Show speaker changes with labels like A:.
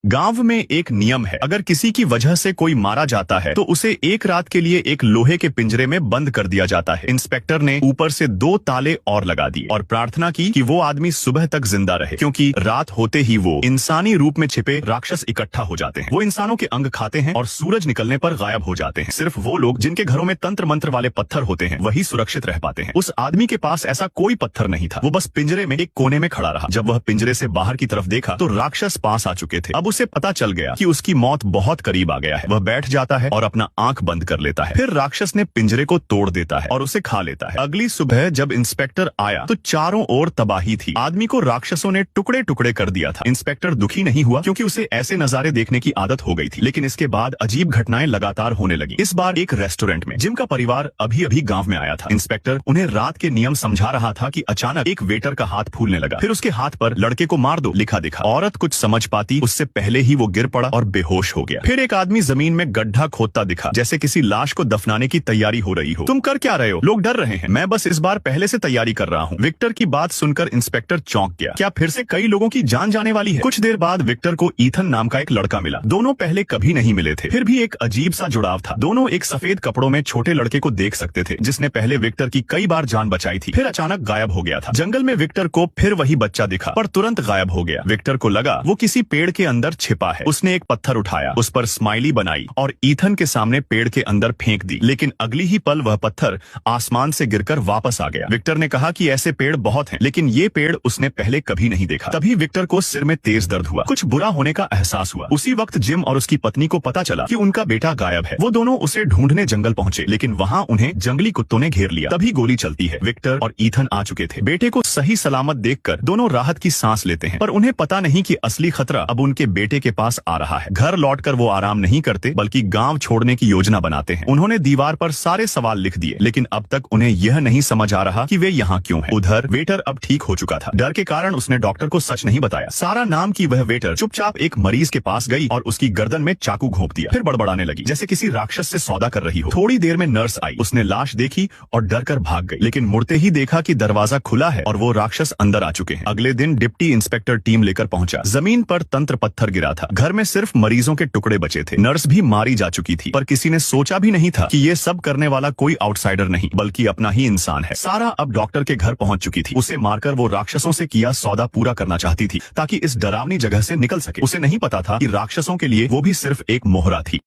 A: गांव में एक नियम है, अगर किसी की वजह से कोई मारा जाता है तो उसे एक रात के लिए एक लोहे के पिंजरे में बंद कर दिया जाता है। इंस्पेक्टर ने ऊपर से 2 ताले और लगा दिए और प्रार्थना की कि वो आदमी सुबह तक जिंदा रहे, क्योंकि रात होते ही वो इंसानी रूप में छिपे राक्षस इकट्ठा हो जाते हैं। वो इंसानों के अंग खाते हैं और सूरज निकलने पर गायब हो जाते हैं। सिर्फ वो लोग जिनके घरों में तंत्र मंत्र वाले पत्थर होते हैं वही सुरक्षित रह पाते हैं। उस आदमी के पास ऐसा कोई पत्थर नहीं था। वो बस पिंजरे में एक कोने में खड़ा रहा। जब वह पिंजरे से बाहर की तरफ देखा तो राक्षस पास आ चुके थे। अब उसे पता चल गया कि उसकी मौत बहुत करीब आ गया है। वह बैठ जाता है और अपना आंख बंद कर लेता है। फिर राक्षस ने पिंजरे को तोड़ देता है और उसे खा लेता है। अगली सुबह जब इंस्पेक्टर आया तो चारों ओर तबाही थी। आदमी को राक्षसों ने टुकड़े टुकड़े कर दिया था। इंस्पेक्टर दुखी नहीं हुआ, क्योंकि उसे ऐसे नजारे देखने की आदत हो गई थी। लेकिन इसके बाद अजीब घटनाएं लगातार होने लगी। इस बार एक रेस्टोरेंट में जिम का परिवार अभी अभी गांव में आया था। इंस्पेक्टर उन्हें रात के नियम समझा रहा था कि अचानक एक वेटर का हाथ फूलने लगा। फिर उसके हाथ पर लड़के को मार दो लिखा दिखा। औरत कुछ समझ पाती उससे पहले ही वो गिर पड़ा और बेहोश हो गया। फिर एक आदमी जमीन में गड्ढा खोदता दिखा, जैसे किसी लाश को दफनाने की तैयारी हो रही हो। तुम कर क्या रहे हो? लोग डर रहे हैं। मैं बस इस बार पहले से तैयारी कर रहा हूँ। विक्टर की बात सुनकर इंस्पेक्टर चौंक गया। क्या फिर से कई लोगों की जान जाने वाली है? कुछ देर बाद विक्टर को ईथन नाम का एक लड़का मिला। दोनों पहले कभी नहीं मिले थे, फिर भी एक अजीब सा जुड़ाव था। दोनों एक सफेद कपड़ों में छोटे लड़के को देख सकते थे, जिसने पहले विक्टर की कई बार जान बचाई थी, फिर अचानक गायब हो गया था। जंगल में विक्टर को फिर वही बच्चा दिखा, पर तुरंत गायब हो गया। विक्टर को लगा वो किसी पेड़ के अंदर छिपा है। उसने एक पत्थर उठाया, उस पर स्माइली बनाई और ईथन के सामने पेड़ के अंदर फेंक दी। लेकिन अगली ही पल वह पत्थर आसमान से गिरकर वापस आ गया। विक्टर ने कहा कि ऐसे पेड़ बहुत हैं, लेकिन ये पेड़ उसने पहले कभी नहीं देखा। तभी विक्टर को सिर में तेज दर्द हुआ। कुछ बुरा होने का एहसास हुआ। उसी वक्त जिम और उसकी पत्नी को पता चला कि उनका बेटा गायब है। वो दोनों उसे ढूंढने जंगल पहुंचे, लेकिन वहां उन्हें जंगली कुत्तों ने घेर लिया। तभी गोली चलती है। विक्टर और ईथन आ चुके थे। बेटे को सही सलामत देखकर दोनों राहत की सांस लेते हैं, पर उन्हें पता नहीं कि असली खतरा अब उनके बेटे के पास आ रहा है। घर लौटकर वो आराम नहीं करते, बल्कि गांव छोड़ने की योजना बनाते हैं। उन्होंने दीवार पर सारे सवाल लिख दिए, लेकिन अब तक उन्हें यह नहीं समझ आ रहा कि वे यहाँ क्यों हैं। उधर वेटर अब ठीक हो चुका था। डर के कारण उसने डॉक्टर को सच नहीं बताया। सारा नाम की वह वेटर चुपचाप एक मरीज के पास गई और उसकी गर्दन में चाकू घोंप दिया। फिर बड़बड़ाने लगी, जैसे किसी राक्षस से सौदा कर रही हो। थोड़ी देर में नर्स आई। उसने लाश देखी और डर कर भाग गई, लेकिन मुड़ते ही देखा कि दरवाजा खुला है और वो राक्षस अंदर आ चुके हैं। अगले दिन डिप्टी इंस्पेक्टर टीम लेकर पहुंचा। जमीन पर तंत्र पत्थर गिरा था। घर में सिर्फ मरीजों के टुकड़े बचे थे। नर्स भी मारी जा चुकी थी, पर किसी ने सोचा भी नहीं था कि ये सब करने वाला कोई आउटसाइडर नहीं, बल्कि अपना ही इंसान है। सारा अब डॉक्टर के घर पहुंच चुकी थी। उसे मारकर वो राक्षसों से किया सौदा पूरा करना चाहती थी, ताकि इस डरावनी जगह से निकल सके। उसे नहीं पता था कि राक्षसों के लिए वो भी सिर्फ एक मोहरा थी।